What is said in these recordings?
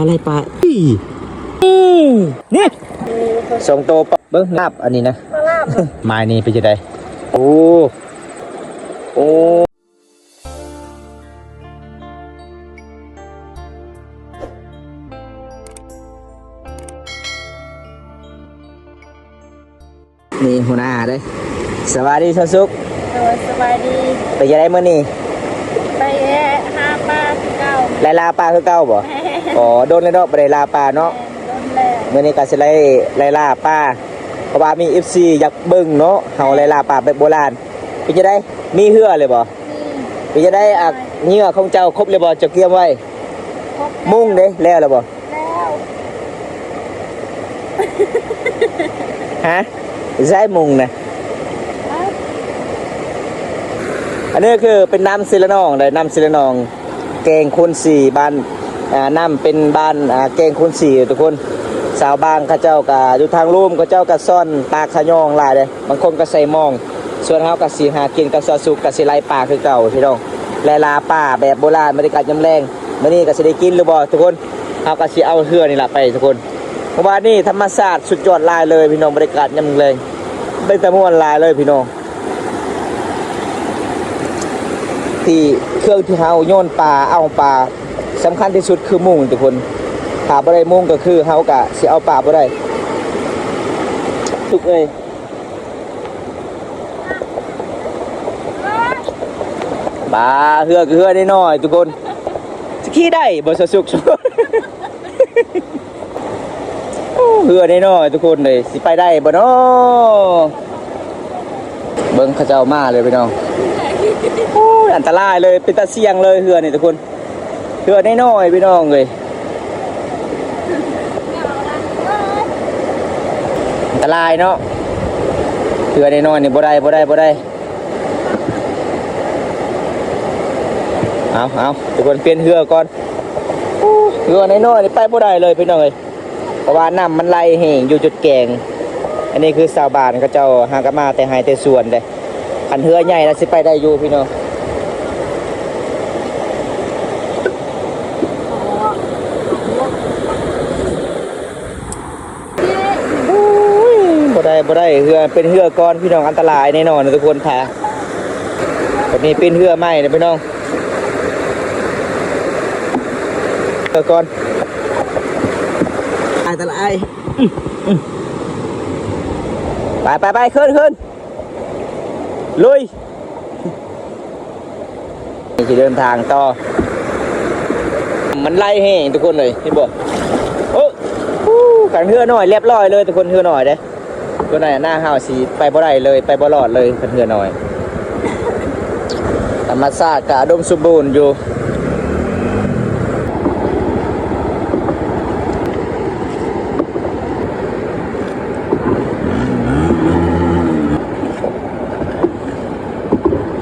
อะไรปลานี่ส่งโตเบิ้งลาบอันนี้นะไม้นี่เป็นจะได้โอ้โอ้นี่หัวหน้าเด้สวัสดีสุกสบายดีไปจะได้เมื่อนี่ไปหาปลาเก่าไล่ลาปลาคือเก่าบ่อ๋อโดนเลยเนาะไปไล่ลาปลาเนาะเมื่อนี้ก็สิไล่ลาปลาเพราะว่ามี FC อยากเบิ่งเนาะเฮาไล่ลาปลาแบบโบราณไปจะได้มีเหือเลยบ่ไปจะได้เหงื่อของเจ้าครบเลยบ่เจ้าเกียมไว้มุ่งเด้แล้วบ่แล้วฮะใช่มุงนะอันนี้คือเป็นน้ำซิลนองเลยน้ำซิลนองแกงคูณสี่บ้านน้ำเป็นบ้านแกงคูณสี่ทุกคนสาวบางข้าเจ้ากับอยู่ทางลุ่มข้าเจ้ากับซ่อนปลาขยองหลายเลยบางคนก็ใส่มองส่วนเขากับสีหากินกับซอสุกกับสีไลปลาคือเก่าพี่น้องไลลาปลาแบบโบราณบรรยากาศยำแรงมื่อนี้ก็จะได้กินหรือบ่ทุกคนเขาก็สีเอาเหือนี่แหละไปทุกคนเพราะว่านี่ธรรมศาสตร์สุดยอดลายเลยพี่น้องบรรยากาศยำแรงเป็นตะมวนลายเลยพี่น้องที่เครื่องที่เขาโยนปลาเอาปลาสำคัญที่สุดคือมุ้งทุกคนถ้าบ่ได้มุ้งก็คือเขากะสิเอาปลาบ่ได้ทุกเลยปลาเหือก็เหือได้น้อยทุกคนจะขี้ได้บ่สะสุกเหือได้น้อยทุกคนเลยสิไปได้บ่เนาะเบิ่งเขาเจ้ามาเลยพี่น้องโอ้ยอันตรายเลยเป็นตาเสี่ยงเลยเหือนี่ทุกคนเหือได้น้อยพี่น้องเลยอันตรายเนาะเหือได้น้อยนี่บ่ได้เอาทุกคนเปลี่ยนเหือก่อนเหือได้น้อยนี่ไปบ่ได้เลยพี่น้องเลยเพราะว่าน้ำมันไหลแห้งอยู่จุดแกงอันนี้คือชาวบ้านเขาเจ้าหากมาแต่หายแต่ส่วนเลยขันเหือใหญ่แล้วสิไปได้อยู่พี่น้องบ่ได้เหือเป็นเหือก้อนพี่น้องอันตรายแน่นอนทุกคนค่ะแบบนี้เป็นเหือไหมนะพี่น้องเหือก้อนอันตรายไปขึ้นลุยนี่จะเดินทางต่อมันไล่แห้งทุกคนเลยพี่บอกโอ้ขันเหือหน่อยเรียบร้อยเลยทุกคนเหือหน่อยเด้ตัวไหนหน้าห้าวสีไปบ่ได้เลยไปบ่รอดเลยขันเหือหน่อยธรรมชาติกะดมสมบูรณ์อยู่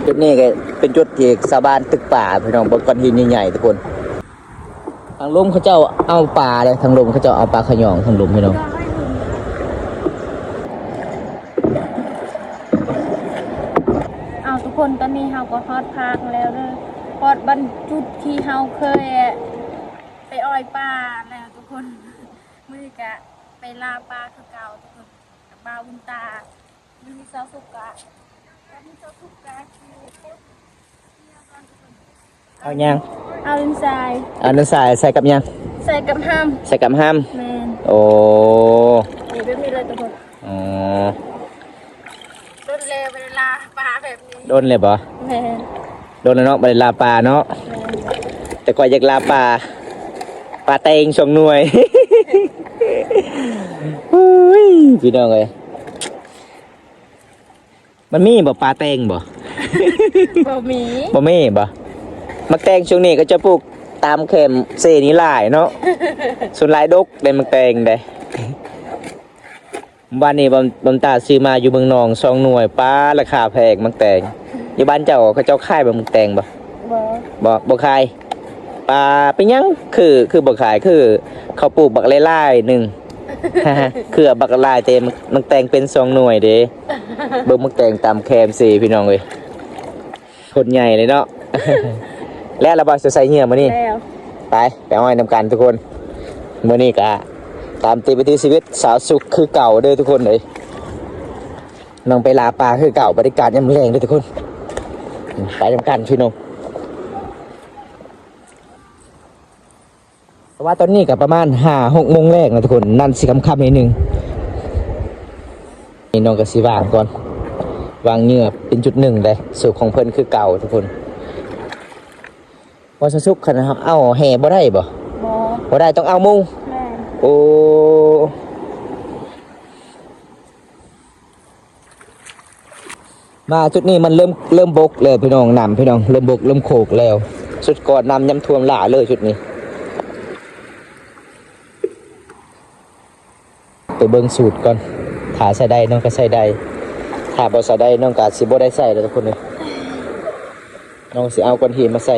จุดนี้ก็เป็นจุดที่ชาวบ้านตึกป่าพี่น้องบนก้อนหินใหญ่ๆทุกคนทางลมเขาเจ้าเอาปลาเลยทางลมเขาเจ้าเอาปลาขยองทางลมพี่น้องเอาทุกคนตอนนี้เฮาก็ฮอดพักแล้วเด้อฮอดบรรจุดที่เฮาเคยไปอ้อยปลาแล้วทุกคนมื้อก็ไปลาปลาคือเก่าทุกคนกับบ่าวบุญตามีซอสุกะเอายังเอาดินทราย เอาดินทรายใส่กับยังใส่กับห้ามใส่กับห้ามแมนโอ้นี่แบบนี้เลยทุกคนอ๋อโดนเลวเวลาปลาแบบนี้โดนเลยปะแมนโดนแล้วเนาะไปลาปลาเนาะแต่ก่อนอยากลาปลาเตงส่งหน่วยพี่น้องเลยมันมีบ่ปลาแตงบ่บ่มีบ่มักแตงช่วงนี้ก็จะปลูกตามเข็มเซนี้หลายเนาะส่วนหลายดกได้มักแตงได้บ้านนี้บำตาซื้อมาอยู่เมืองนอง2 หน่วยปลาราคาแพงมักแตงอยู่บ้านเจ้าเขาเจ้าขายมักแตงบ่ขายปลาเป็นยังคือบ่ขายคือเขาปลูกบักไล่ๆนึงคือบักลายเต็มมักแตงเป็น2 หน่วยเด้เบิ่งมักแตงตามแคมซีพี่น้องเอ้ยคนใหญ่เลยเนาะแล้วเราบ่จะใส่เหงื่อมานี่ไปอ้อยนำกันทุกคน มื้อนี้ก็ตามติดวิถีชีวิตสาวสุขคือเก่าเด้อทุกคนเลยน้องไปลาปลาคือเก่าบริการยามแรงเด้อทุกคนไปทำกันพี่น้องเพราะว่าตอนนี้ก็ประมาณ5-6 โมงแรกนะทุกคนนั่นสิค่ำๆนิดนึงนี่น้องก็สิวางก่อนวางเหงื่อเป็นจุดหนึ่งเลยสูตรของเพิ่นคือเก่าทุกคนว่าสาวสุขขนาดครับเอาแห่บ่ได้บ่ บ่ได้ต้องเอามุง แม่ โอ้มาจุดนี้มันเริ่มบกเลยพี่น้องน้ำพี่น้องเริ่มบกเริ่มโขกแล้วสุดก่อนน้ำย้ำท่วมหล่าเลยจุดนี้ไปเบิ่งสูตรก่อนถ้าใส่ได้น้องก็ใส่ได้ถ้าบ่ใส่ได้น้องก็สิบ่ได้ใส่แล้วทุกคนเลยน้องสิเอาก้อนหินมาใส่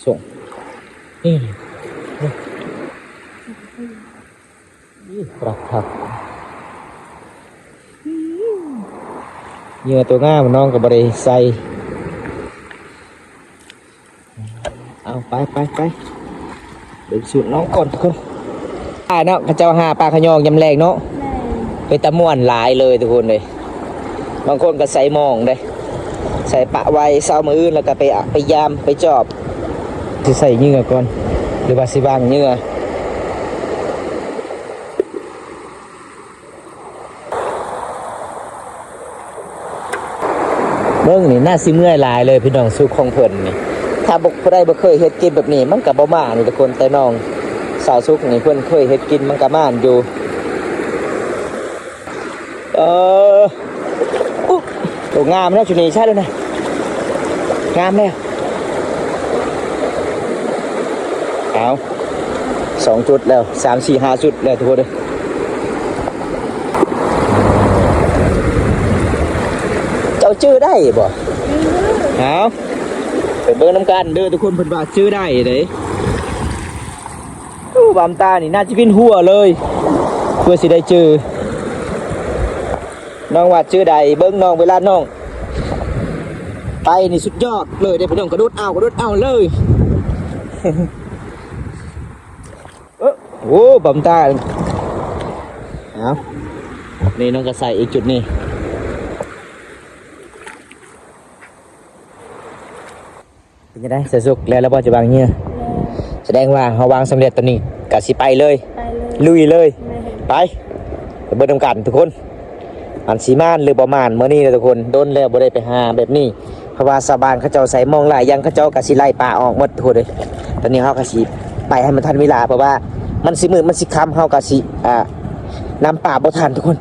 ส่งนี่ครับเหยื่อตัวง่ามน้องกับบริใส่เอาไปเดี๋ยวสูตรน้องก่อนทุกคนเนาะข้าเจ้าหาปลาขยองยำแรงเนาะ แม่ ไปตะม่วนหลายเลยทุกคนเลยบางคนก็ใส่หมองได้ใส่ปะไว้เช้ามืออื่นแล้วก็ไปยามไปจอบจะใส่เหยื่อก่อนหรือว่าสิวางเหยื่อเบิ่งนี่น่าสิเมื่อยหลายเลยพี่น้องสู้ของเพิ่นนี่ถ้าบ่ได้บ่เคยเฮ็ดกินแบบนี้มันก็บ่มานี่ทุกคนแต่น้องสาวสุกนี่เพิ่นเคยเฮ็ดกินมันก็ม่านอยู่ตัวงามแล้วจุดนี้ใช่เลยนะงามแล้วเอา2 จุดแล้ว3 4 5 จุดแล้วทุกคนเลยเจ้าชื่อได้บ่เอาไปเบิ่งน้ำกันเด้อทุกคนเพิ่นว่าชื่อได้เด้บามตานี่น่าจะเป็นหัวเลยเพื่อสิได้ชื่อน้องว่าชื่อใดเบิ้งน้องเวลาน้องไปนี่สุดยอดเลยได้พี่น้องกระโดดเอาเลยโอ้บำตาเอานี่น้องก็ใส่อีกจุดนี้เป็นยังไงเสียสุกแล้วบ่จะวางเงี้ยแสดงว่าเขาวางสำเร็จตอนนี้กะสิไปเลย ไปเลย ลุยเลย แม่ ไปเบิ่งนำกันทุกคนอันสีม่านหรือประมาณเมื่อนี้นะทุกคนโดนแล้วบ่ได้ไปหาแบบนี้เพราะว่าชาวบ้านเขาเจ้าใส่มองหลายอย่างเขาเจ้ากะสิไล่ป่าออกหมดทุกคนเลยตอนนี้เฮากะสิไปให้มันทันเวลาเพราะว่ามันสิมืดมันสิค่ำเฮากะสินำป่าบ่ทันทุกคน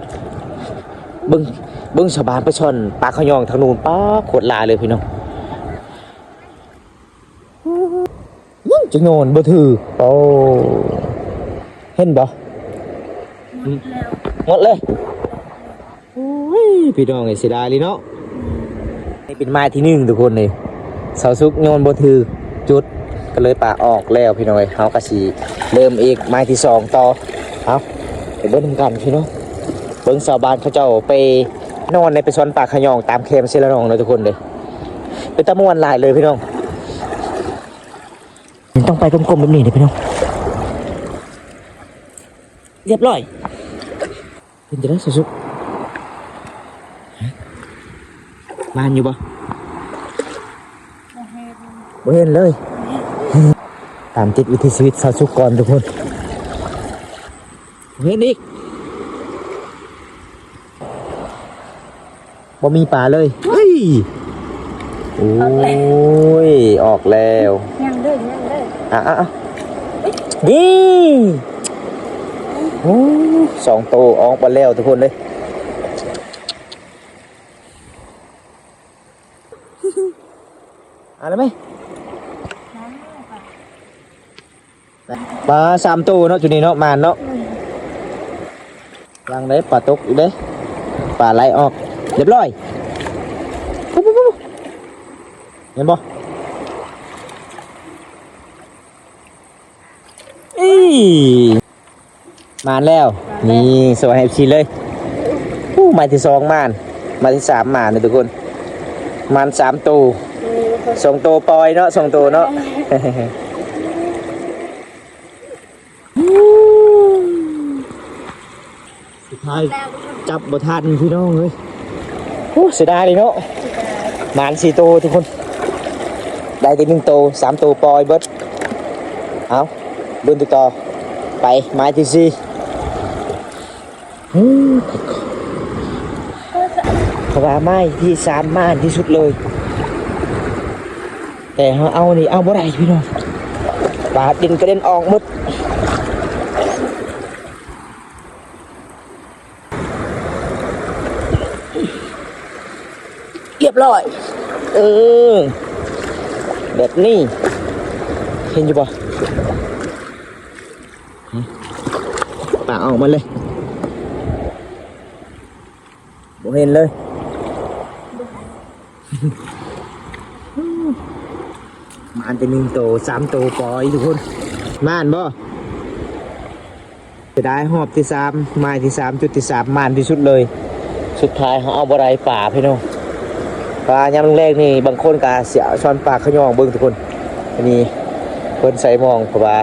เบิ่งชาวบ้านไปชนป่าขยองทางนู้นป้าโคตรหลายเลยพี่น้องจะโยนบ่ถือโอ้เห็นบ่ หมดแล้วหมดเลยโอ้ยพี่น้องไอ้เสียดายเลยเนาะนี่เป็นไม้ที่1ทุกคนเลยเสาซุกโยนบ่ถือจุดก็เลยป่าออกแล้วพี่น้องเฮากะสิเริ่มอีกไม้ที่2ต่อเอาไปเบิ่งกันพี่น้องเบิ่งชาวบ้านเขาเจ้าไปนอนในไปซ้อนป่าขยองตามแคมป์เซละนองเลยทุกคนเลยเป็นตะม่วนหลายเลยพี่น้องต้องไปกลมๆแบบนี้เด้พี่น้องเรียบร้อยเป็นจะได้สุกมานอยู่บ่บ่เห็นเลย ตามติดวิถีชีวิตชาวสุกก่อนทุกคนเห็นอีกบ่มีป่าเลยเฮ้ยโอ้ยออกแล้ว ยังเด้อนี่โอ้2 โตออกมาแล้วทุกคนเลยอะไรไหมปลา3 ตัวเนาะจุดนี้เนาะมานเนาะวางได้ปลาตกอีกเด้ปลาไหลออกเรียบร้อยเห็นบ่มานแล้วนี่สวัสดีชีเลยมาที่2มาที่3มาเนี่ยทุกคนมัน3 ตัว2 ตัวปล่อยเนาะ2 ตัวเนาะ ท้ายจับบ่ทันพี่น้องเลยโอ้เสียดายเลยเนาะหมาน4ตัวทุกคนได้แต่1ตัว3ตัวปล่อยเบิดเอาลุ้นต่อไปไม้ที่4เพราะว่าไม้ที่3ม่านที่สุดเลยแต่เอานี่เอาบ่ได้พี่น้องปลาดินกระเด็นออกหมดเรียบร้อยแบบนี้เห็นอยู่ป่ะปลาออกมาเลยบ่เห็นเลยมานเป็น1ตัว3ตัวปล่อยทุกคนม่านบ่จะได้หอบที่3ไม้ที่3จุดที่3ม่านที่สุดเลยสุดท้ายเขาเอาบ่ได้ป่าพี่น้องปลายามแรกนี่บางคนก็เสียช้อนปลาขยองเบิ่งทุกคนอันนี้เพิ่นใส่มองเพราะว่า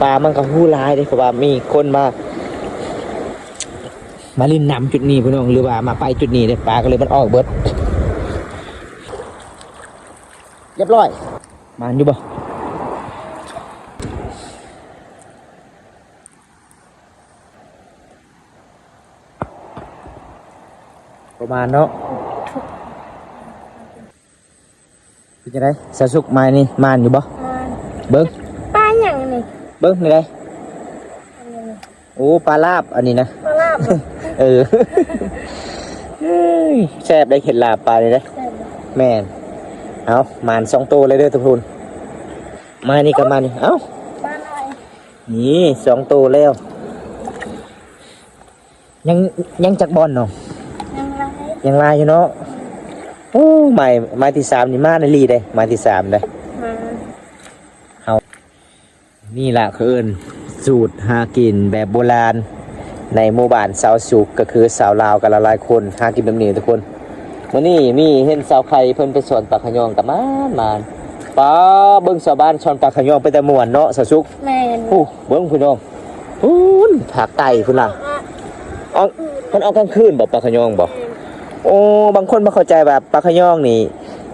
ปลามันก็หู้ลายเด้เพราะว่ามีคนมาลิ้นน้ำจุดนี้พี่น้องหรือว่ามาไปจุดนี้เด้ปลาก็เลยมันออกเบิดเรียบร้อยมานอยู่บ่ประมาณเนาะเป็นยังไงสะสุกไม้นี่มานอยู่บ่เบิ้ง ปลาอย่างนี้ เบิ้งนี่ไงโอ้ปลาลาบอันนี้นะ ปลาลาบ เออแซ่บได้เข็ดลาบปลาเลยนะแม่นเอามาน2ตัวเลยเด้อทุกคนมานี่กับมานี่เอ้า ปลาหน่อย นี่2ตัวแล้วยังจักบอลเนาะ ยังไรยังลายอยู่เนาะโอ้ไม้ที่3นี่มาในลีได้ไม้ที่3ได้ มา นี่แหละคือเอิ้นสูตรหากินแบบโบราณในหมู่บ้านสาวสุกก็คือสาวลาวกันหลายๆคนหากินแบบนี้ทุกคนมื้อนี้มีเห็นสาวไข่เพิ่นไปสอนปลาขะยองกับมานป้าเบิ่งชาวบ้านสอนปลาขะยองไปแต่ม่วนเนาะสาวสุก แม่น โอ้เบิ่งพี่น้องพูนผากไก่พุ่นล่ะเอามันเอากลางคืนบ่ปลาขะยองบ่โอ้บางคนบ่เข้าใจว่าปลาขะยองนี่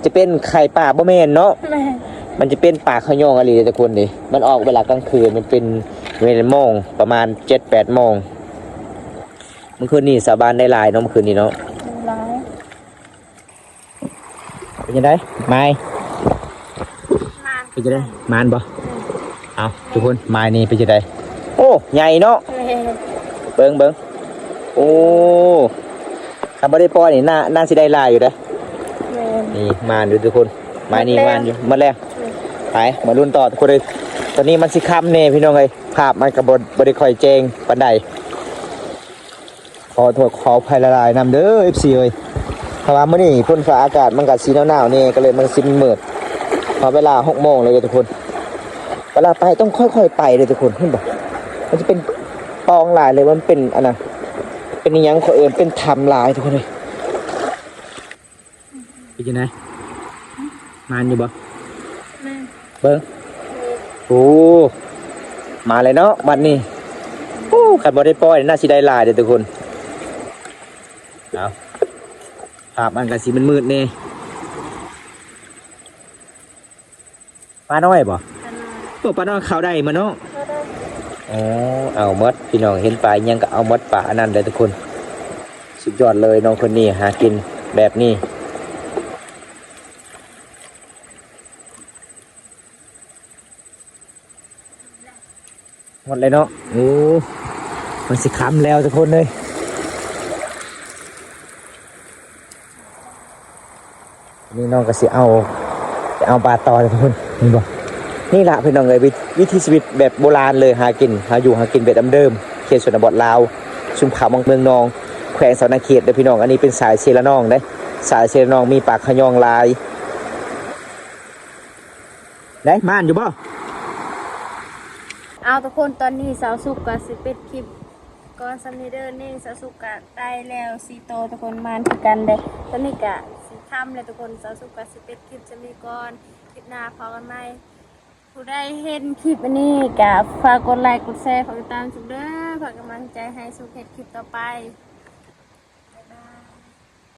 จะเป็นไข่ปลาบ่แม่นเนาะ แม่น มันจะเป็นป่าขยองอะไรทุกคนดิมันออกเวลากลางคืนมันเป็นเวลาโมงประมาณ 7-8 โมงเมื่อคืนนี้สาบานได้หลายเนาะเมื่อคืนนี้เนาะ ร้าย เป็นยังไงไม้ มาน เป็นยังไงมานบ่เอาทุกคนไม้นี่เป็นยังไงโอ้ใหญ่เนาะ แม่น เบิ้งโอ้ทำไม่ได้ปล่อยนี่น่าสิได้หลายอยู่เด้อ แม่น นี่มานดูทุกคนไม้นี่มานอยู่หมาแล้วไปมาลุ้นต่อทุกคนเลยตอนนี้มันสิค่ำเนี่ยพี่น้องเลยภาพมันกับบริคอยเจงปันใดขอโทษขออภัยละลายนำเด้อ FC เลยเพราะว่ามื้อนี้ฝนฟ้าอากาศมันก็สีหนาวๆนี่ก็เลยมันสิมืดพอเวลา6 โมงเลยทุกคนเวลาไปต้องค่อยๆไปเลยทุกคนเห็นบ่มันจะเป็นปองลายเลยมันเป็นอันน่ะเป็นอิหยังเขาเอิ้นเป็นทำลายทุกคนเลยเป็นจังได๋มานอยู่บ่ แม่น เบิ้งโอ้มาเลยเนาะบัดนี้โอ้ขันบอได้ปล่อยน่าสิได้หลายเด้อทุกคนเอาภาพมันก็สิมันมืดแน่ปลาน้อยบ่ ปลาหน่อย ตัวปลาน้อยเขาได้มาเนาะ ก็ได้ อ๋อเอาหมดพี่น้องเห็นปลายังก็เอาหมดปลาอันนั้นเลยทุกคนสุดยอดเลยน้องคนนี้หากินแบบนี้หมดเลยเนาะโอ้มันสิค้ำแล้วทุกคนเลยนี่น้องก็สิเอาปลาตอเลยทุกคนนี่บ่นี่แหละพี่น้องเลยวิถีชีวิตแบบโบราณเลยหากินหาอยู่หากินแบบเดิมเขตชนบทลาวชุมเขาเมืองนองแขวงสวรรณเขตเด้อพี่น้องอันนี้เป็นสายเชลนองเด้สายเชลนองมีปลาขยองลายได้ม่านอยู่บ่ เอาทุกคนตอนนี้สาวสุกกับสิเป็ดคลิปก่อนซัมเนเดอร์นี่สาวสุกกะได้แล้ว4 โตวทุกคนมานคือกันเด้ตอนนี้กะสิค่ำเลยทุกคนสาวสุกกับสิเป็ดคลิปจะมีก่อนคลิปหน้าพอกันไหมผู้ได้เห็นคลิปอันนี้กะฝากกดไลค์กดแชร์ฝากติดตามสุดเด้อ ฝากกำลังใจให้สุขเฮ็ดคลิปต่อไป